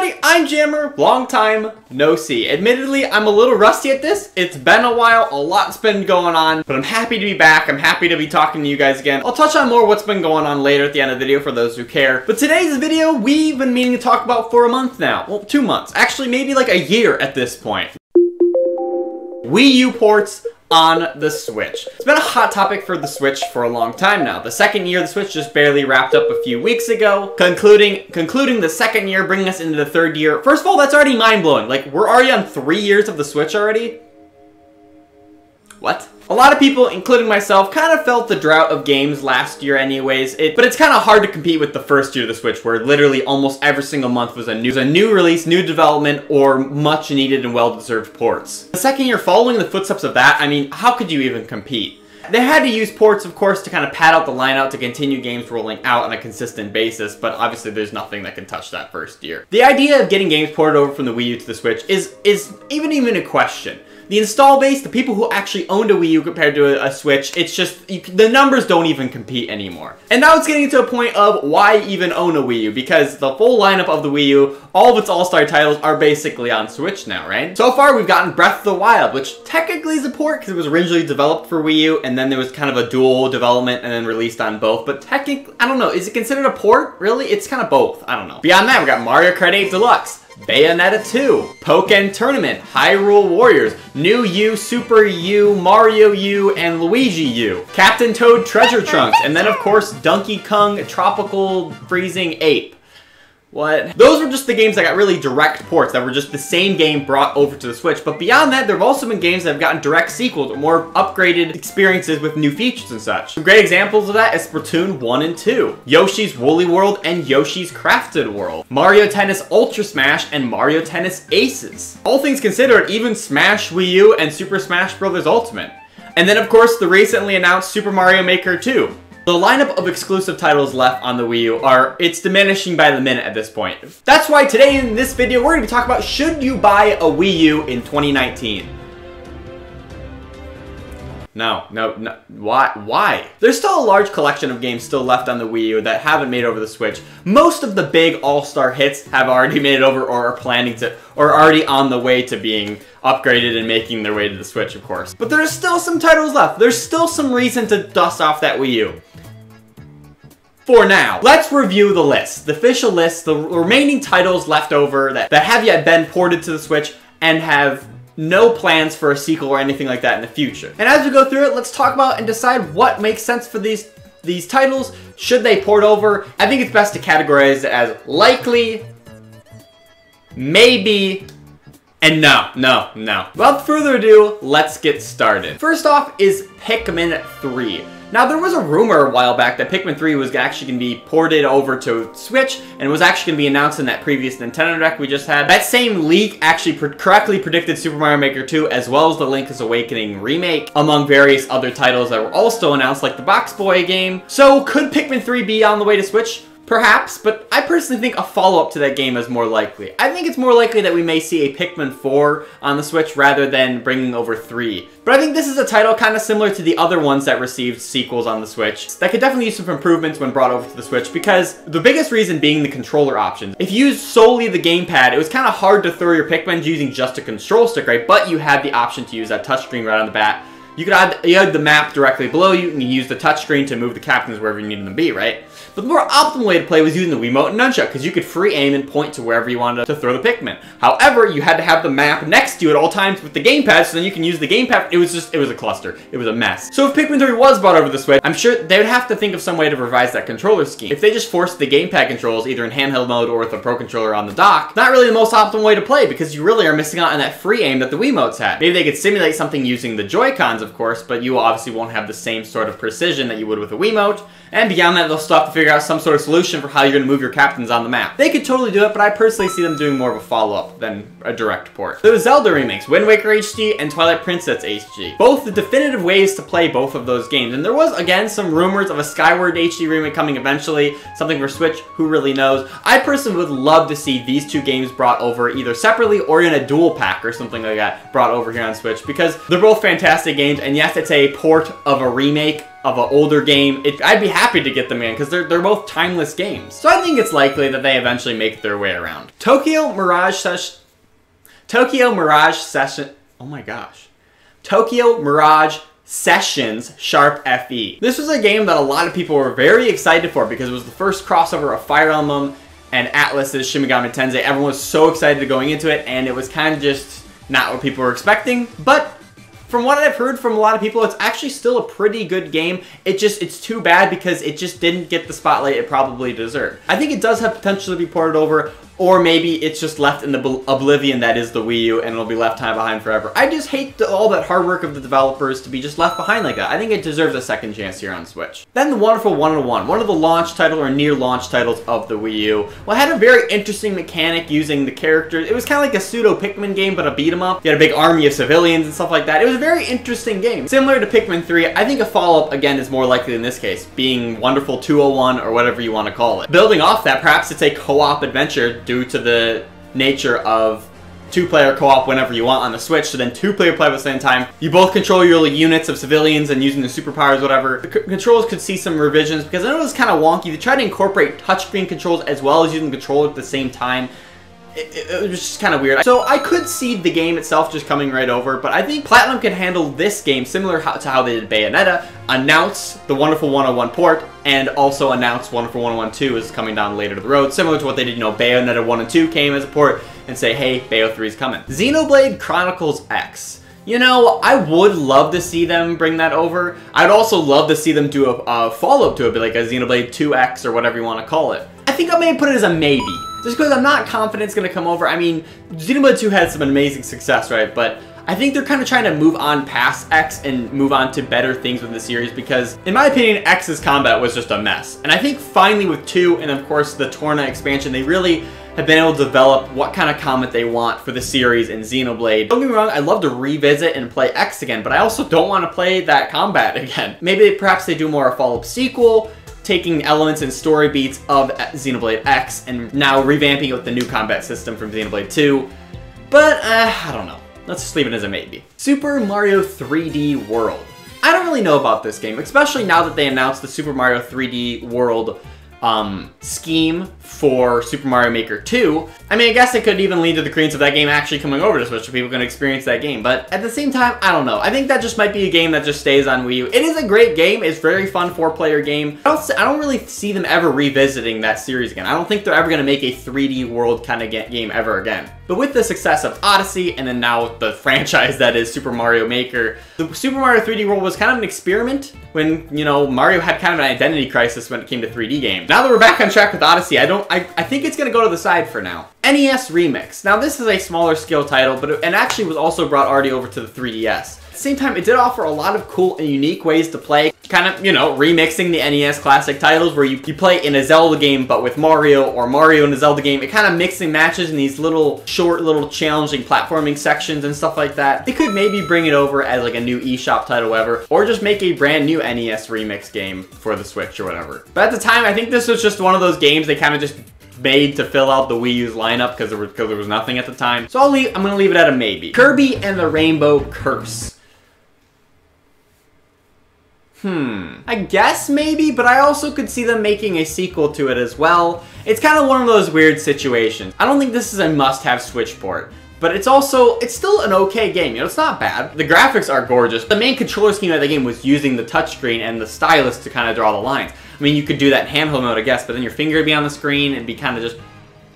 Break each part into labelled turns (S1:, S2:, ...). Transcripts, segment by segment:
S1: Hi, I'm Jammer, long time no see. Admittedly, I'm a little rusty at this. It's been a while, a lot's been going on, but I'm happy to be back. I'm happy to be talking to you guys again. I'll touch on more what's been going on later at the end of the video for those who care. But today's video, we've been meaning to talk about for a month now. Well, 2 months. Actually, maybe like a year at this point. Wii U ports on the Switch. It's been a hot topic for the Switch for a long time now. The second year of the Switch just barely wrapped up a few weeks ago, concluding the second year, bringing us into the third year. First of all, that's already mind-blowing. Like, we're already on 3 years of the Switch already? What? A lot of people, including myself, kind of felt the drought of games last year anyways, but it's kind of hard to compete with the first year of the Switch, where literally almost every single month was a new release, new development, or much needed and well-deserved ports. The second year following the footsteps of that, I mean, how could you even compete? They had to use ports, of course, to kind of pad out the lineup to continue games rolling out on a consistent basis, but obviously there's nothing that can touch that first year. The idea of getting games ported over from the Wii U to the Switch is even a question. The install base, the people who actually owned a Wii U compared to a Switch, it's just, the numbers don't even compete anymore. And now it's getting to a point of why even own a Wii U, because the full lineup of the Wii U, all of its all-star titles are basically on Switch now, right? So far we've gotten Breath of the Wild, which technically is a port because it was originally developed for Wii U, and then there was kind of a dual development and then released on both, but technically, I don't know, is it considered a port? Really? It's kind of both, I don't know. Beyond that, we got Mario Kart 8 Deluxe, Bayonetta 2, Pokken Tournament, Hyrule Warriors, New U, Super U, Mario U, and Luigi U, Captain Toad Treasure Trunks, and then of course Donkey Kong Tropical Freezing Ape. What? Those were just the games that got really direct ports, that were just the same game brought over to the Switch. But beyond that, there have also been games that have gotten direct sequels, or more upgraded experiences with new features and such. Some great examples of that is Splatoon 1 and 2, Yoshi's Woolly World and Yoshi's Crafted World, Mario Tennis Ultra Smash and Mario Tennis Aces. All things considered, even Smash Wii U and Super Smash Bros. Ultimate. And then of course, the recently announced Super Mario Maker 2. The lineup of exclusive titles left on the Wii U it's diminishing by the minute at this point. That's why today in this video, we're going to be talking about should you buy a Wii U in 2019? No. Why? There's still a large collection of games still left on the Wii U that haven't made over the Switch. Most of the big all-star hits have already made it over or are planning to, or are already on the way to being upgraded and making their way to the Switch, of course. But there's still some titles left. There's still some reason to dust off that Wii U. For now, let's review the list. The official list, the remaining titles left over that have yet been ported to the Switch and have no plans for a sequel or anything like that in the future. And as we go through it, let's talk about and decide what makes sense for these titles. Should they port over? I think it's best to categorize it as likely, maybe, and no. Without further ado, let's get started. First off is Pikmin 3. Now, there was a rumor a while back that Pikmin 3 was actually going to be ported over to Switch, and was actually going to be announced in that previous Nintendo Direct we just had. That same leak actually correctly predicted Super Mario Maker 2, as well as the Link's Awakening remake, among various other titles that were also announced, like the Box Boy game. So, could Pikmin 3 be on the way to Switch? Perhaps, but I personally think a follow-up to that game is more likely. I think it's more likely that we may see a Pikmin 4 on the Switch rather than bringing over 3. But I think this is a title kind of similar to the other ones that received sequels on the Switch that could definitely use some improvements when brought over to the Switch, because the biggest reason being the controller options. If you used solely the gamepad, it was kind of hard to throw your Pikmin using just a control stick, right? But you had the option to use that touchscreen right on the bat. You had the map directly below you, and you use the touchscreen to move the captains wherever you needed them to be, right? But the more optimal way to play was using the Wiimote and Nunchuck, because you could free aim and point to wherever you wanted to throw the Pikmin. However, you had to have the map next to you at all times with the gamepad, so then you can use the gamepad. It was a cluster. It was a mess. So if Pikmin 3 was brought over this way, I'm sure they would have to think of some way to revise that controller scheme. If they just forced the gamepad controls either in handheld mode or with a Pro Controller on the dock, not really the most optimal way to play, because you really are missing out on that free aim that the Wiimotes had. Maybe they could simulate something using the Joy-Cons, of course, but you obviously won't have the same sort of precision that you would with a Wiimote. And beyond that, they'll still have to figure out some sort of solution for how you're going to move your captains on the map. They could totally do it, but I personally see them doing more of a follow-up than a direct port. There was Zelda remakes, Wind Waker HD and Twilight Princess HD. Both the definitive ways to play both of those games. And there was, again, some rumors of a Skyward HD remake coming eventually, something for Switch, who really knows. I personally would love to see these two games brought over either separately or in a dual pack or something like that brought over here on Switch, because they're both fantastic games, and yes, it's a port of a remake of an older game, I'd be happy to get them in because they're both timeless games. So I think it's likely that they eventually make their way around. Tokyo Mirage Session. Oh my gosh. Tokyo Mirage Sessions Sharp FE. This was a game that a lot of people were very excited for because it was the first crossover of Fire Emblem and Atlas's Shin Megami Tensei. Everyone was so excited going into it, and it was kind of just not what people were expecting. But from what I've heard from a lot of people, it's actually still a pretty good game. It's too bad because it just didn't get the spotlight it probably deserved. I think it does have potential to be ported over, or maybe it's just left in the oblivion that is the Wii U and it'll be left behind forever. I just hate all that hard work of the developers to be just left behind like that. I think it deserves a second chance here on Switch. Then the wonderful 101, one of the launch title or near launch titles of the Wii U. Well, it had a very interesting mechanic using the characters. It was kind of like a pseudo Pikmin game, but a beat 'em up. You had a big army of civilians and stuff like that. It was a very interesting game. Similar to Pikmin 3, I think a follow-up, again, is more likely in this case, being Wonderful 201 or whatever you want to call it. Building off that, perhaps it's a co-op adventure due to the nature of two-player co-op whenever you want on the Switch, so then two-player play at the same time. You both control your little units of civilians and using the superpowers, whatever. The controls could see some revisions because I know it was kind of wonky. They tried to incorporate touchscreen controls as well as using the controller at the same time. It was just kind of weird. So I could see the game itself just coming right over, but I think Platinum can handle this game similar to how they did Bayonetta, announce the Wonderful 101 port, and also announce Wonderful 101 2 is coming down later to the road, similar to what they did, you know, Bayonetta 1 and 2 came as a port, and say, hey, Bayo 3 is coming. Xenoblade Chronicles X. You know, I would love to see them bring that over. I'd also love to see them do a follow-up to it, like a Xenoblade 2X or whatever you want to call it. I think I may put it as a maybe. Just because I'm not confident it's going to come over. I mean, Xenoblade 2 had some amazing success, right? But I think they're kind of trying to move on past X and move on to better things with the series because, in my opinion, X's combat was just a mess. And I think finally with 2 and, of course, the Torna expansion, they really have been able to develop what kind of combat they want for the series in Xenoblade. Don't get me wrong, I'd love to revisit and play X again, but I also don't want to play that combat again. Maybe perhaps they do more a follow-up sequel, taking elements and story beats of Xenoblade X and now revamping it with the new combat system from Xenoblade 2. But, I don't know. Let's just leave it as a maybe. Super Mario 3D World. I don't really know about this game, especially now that they announced the Super Mario 3D World scheme for Super Mario Maker 2. I mean, I guess it could even lead to the credence of that game actually coming over to Switch so people can experience that game. But at the same time, I don't know. I think that just might be a game that just stays on Wii U. It is a great game. It's a very fun 4-player game. I don't really see them ever revisiting that series again. I don't think they're ever going to make a 3D world kind of game ever again. But with the success of Odyssey and then now the franchise that is Super Mario Maker, the Super Mario 3D World was kind of an experiment when, you know, Mario had kind of an identity crisis when it came to 3D games. Now that we're back on track with Odyssey, I think it's going to go to the side for now. NES Remix. Now this is a smaller scale title, but it actually was also brought already over to the 3DS. At the same time, it did offer a lot of cool and unique ways to play, kind of, you know, remixing the NES classic titles where you play in a Zelda game but with Mario, or Mario in a Zelda game. It kind of mixing matches in these little short, little challenging platforming sections and stuff like that. They could maybe bring it over as like a new eShop title, whatever, or just make a brand new NES remix game for the Switch or whatever. But at the time, I think this was just one of those games they kind of just made to fill out the Wii U's lineup because there was nothing at the time. So I'm gonna leave it at a maybe. Kirby and the Rainbow Curse. I guess maybe, but I also could see them making a sequel to it as well. It's kind of one of those weird situations. I don't think this is a must-have Switch port, but it's still an okay game. You know, it's not bad. The graphics are gorgeous. The main controller scheme of the game was using the touchscreen and the stylus to kind of draw the lines. I mean, you could do that in handheld mode, I guess, but then your finger would be on the screen and be kind of just,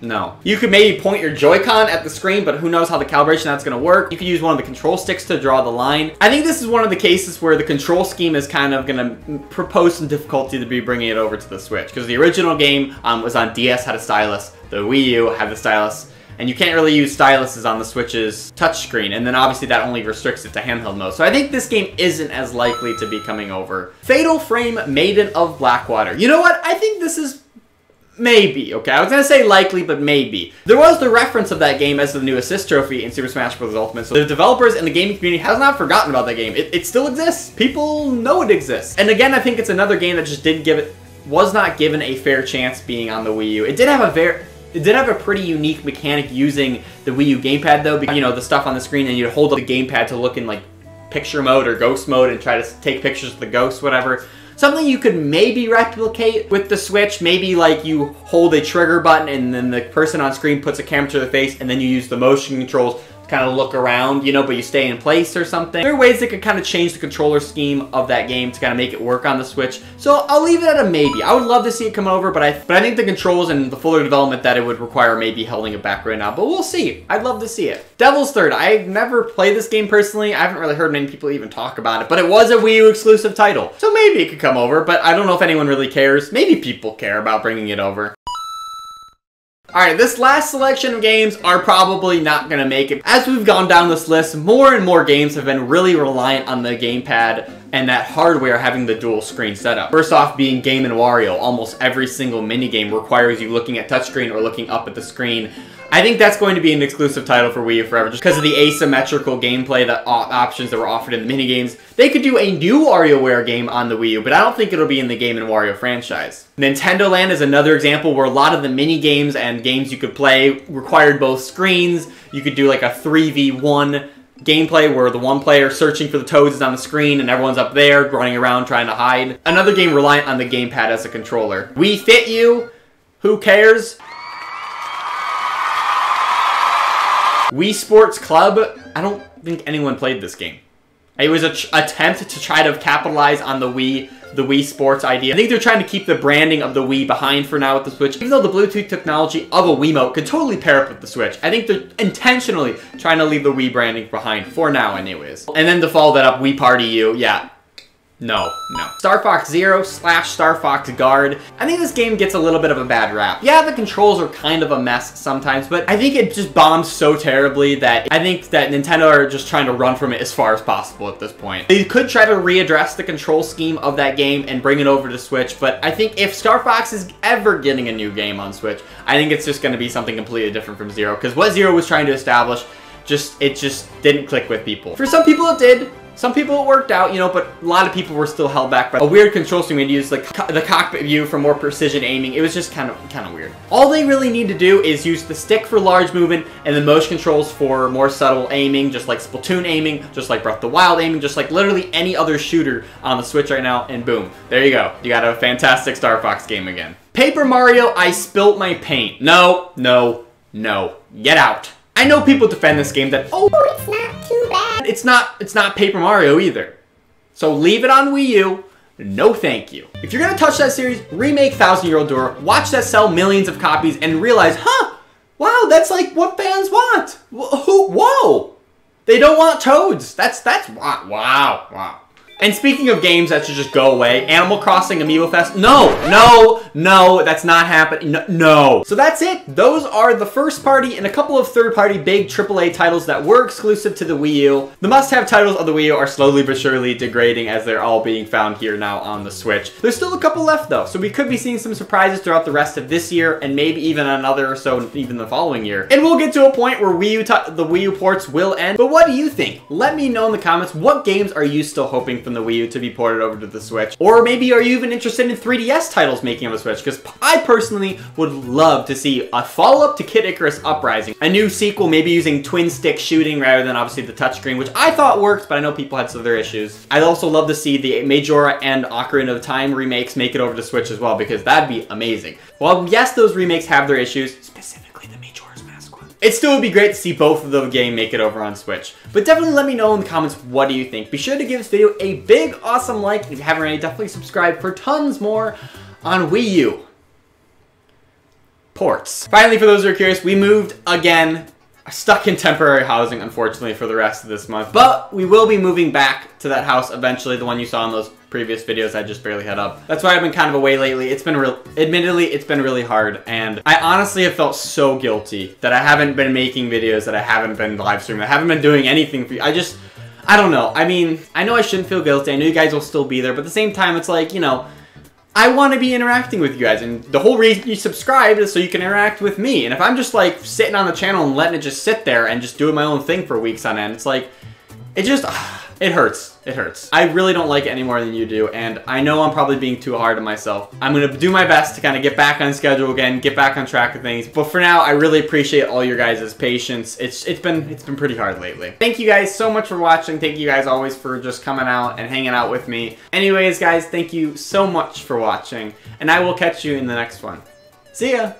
S1: no. You could maybe point your Joy-Con at the screen, but who knows how the calibration that's going to work. You could use one of the control sticks to draw the line. I think this is one of the cases where the control scheme is kind of going to propose some difficulty to be bringing it over to the Switch, because the original game was on DS, had a stylus. The Wii U had the stylus. And you can't really use styluses on the Switch's touchscreen, and then obviously that only restricts it to handheld mode. So I think this game isn't as likely to be coming over. Fatal Frame Maiden of Blackwater. You know what? I think this is maybe, okay? I was gonna say likely, but maybe. There was the reference of that game as the new assist trophy in Super Smash Bros. Ultimate, so the developers and the gaming community has not forgotten about that game. It still exists. People know it exists. And again, I think it's another game that just was not given a fair chance being on the Wii U. It did have a pretty unique mechanic using the Wii U gamepad though, because, you know, the stuff on the screen and you'd hold up the gamepad to look in like picture mode or ghost mode and try to take pictures of the ghosts, whatever. Something you could maybe replicate with the Switch, maybe like you hold a trigger button and then the person on screen puts a camera to their face and then you use the motion controls to kind of look around, you know, but you stay in place or something. There are ways that could kind of change the controller scheme of that game to kind of make it work on the Switch. So I'll leave it at a maybe. I would love to see it come over, but I think the controls and the fuller development that it would require may be holding it back right now, but we'll see. I'd love to see it. Devil's Third. I've never played this game personally. I haven't really heard many people even talk about it, but it was a Wii U exclusive title. So maybe it could come over, but I don't know if anyone really cares. Maybe people care about bringing it over. Alright, this last selection of games are probably not going to make it. As we've gone down this list, more and more games have been really reliant on the gamepad and that hardware having the dual screen setup. First off, being Game & Wario, almost every single minigame requires you looking at touchscreen or looking up at the screen. I think that's going to be an exclusive title for Wii U forever, just because of the asymmetrical gameplay options that were offered in the minigames. They could do a new WarioWare game on the Wii U, but I don't think it'll be in the Game & Wario franchise. Nintendo Land is another example where a lot of the minigames and games you could play required both screens. You could do like a 3v1 gameplay where the one player searching for the toads is on the screen and everyone's up there running around trying to hide. Another game reliant on the gamepad as a controller. Wii Fit U, who cares? Wii Sports Club, I don't think anyone played this game. It was an attempt to try to capitalize on the Wii Sports idea. I think they're trying to keep the branding of the Wii behind for now with the Switch. Even though the Bluetooth technology of a Wiimote could totally pair up with the Switch, I think they're intentionally trying to leave the Wii branding behind, for now anyways. And then to follow that up, Wii Party U, yeah. No. Star Fox Zero / Star Fox Guard. I think this game gets a little bit of a bad rap. Yeah, the controls are kind of a mess sometimes, but I think it just bombs so terribly that I think that Nintendo are just trying to run from it as far as possible at this point. They could try to readdress the control scheme of that game and bring it over to Switch, but I think if Star Fox is ever getting a new game on Switch, I think it's just going to be something completely different from Zero, because what Zero was trying to establish, it just didn't click with people. For some people it did. Some people it worked out, you know, but a lot of people were still held back by a weird control scheme. We'd use like the cockpit view for more precision aiming. It was just kind of weird. All they really need to do is use the stick for large movement and the motion controls for more subtle aiming, just like Splatoon aiming, just like Breath of the Wild aiming, just like literally any other shooter on the Switch right now, and boom, there you go. You got a fantastic Star Fox game again. Paper Mario, I spilt my paint. No. Get out. I know people defend this game that, oh, it's not too bad. It's not Paper Mario either. So leave it on Wii U. No thank you. If you're gonna touch that series, remake 1000-Year-Old Door, watch that sell millions of copies, and realize, huh, wow, that's like what fans want. Whoa. They don't want Toads. That's wow. And speaking of games that should just go away, Animal Crossing Amiibo Fest, no, that's not happening, no. So that's it. Those are the first party and a couple of third party big AAA titles that were exclusive to the Wii U. The must-have titles of the Wii U are slowly but surely degrading as they're all being found here now on the Switch. There's still a couple left though, so we could be seeing some surprises throughout the rest of this year and maybe even another or so even the following year. And we'll get to a point where the Wii U ports will end. But what do you think? Let me know in the comments, what games are you still hoping from the Wii U to be ported over to the Switch? Or maybe are you even interested in 3DS titles making on the Switch? Because I personally would love to see a follow-up to Kid Icarus Uprising. A new sequel, maybe using twin stick shooting rather than obviously the touchscreen, which I thought worked, but I know people had some of their issues. I'd also love to see the Majora and Ocarina of Time remakes make it over to Switch as well, because that'd be amazing. Well, yes, those remakes have their issues, specifically the Majora's Mask one. It still would be great to see both of the games make it over on Switch. But definitely let me know in the comments, what do you think? Be sure to give this video a big, awesome like. And if you haven't already, definitely subscribe for tons more on Wii U ports. Finally, for those who are curious, we moved again. Stuck in temporary housing, unfortunately, for the rest of this month. But we will be moving back to that house eventually, the one you saw in those previous videos I just barely had up. That's why I've been kind of away lately. It's been admittedly, it's been really hard. And I honestly have felt so guilty that I haven't been making videos, that I haven't been live streaming, I haven't been doing anything for you. I don't know. I mean, I know I shouldn't feel guilty. I know you guys will still be there. But at the same time, it's like, you know, I want to be interacting with you guys, and the whole reason you subscribe is so you can interact with me. And if I'm just like sitting on the channel and letting it just sit there and just doing my own thing for weeks on end, it's like, it it hurts. It hurts. I really don't like it any more than you do, and I know I'm probably being too hard on myself. I'm gonna do my best to kind of get back on schedule again, get back on track of things. But for now, I really appreciate all your guys' patience. It's been pretty hard lately. Thank you guys so much for watching. Thank you guys always for just coming out and hanging out with me. Anyways, guys, thank you so much for watching, and I will catch you in the next one. See ya!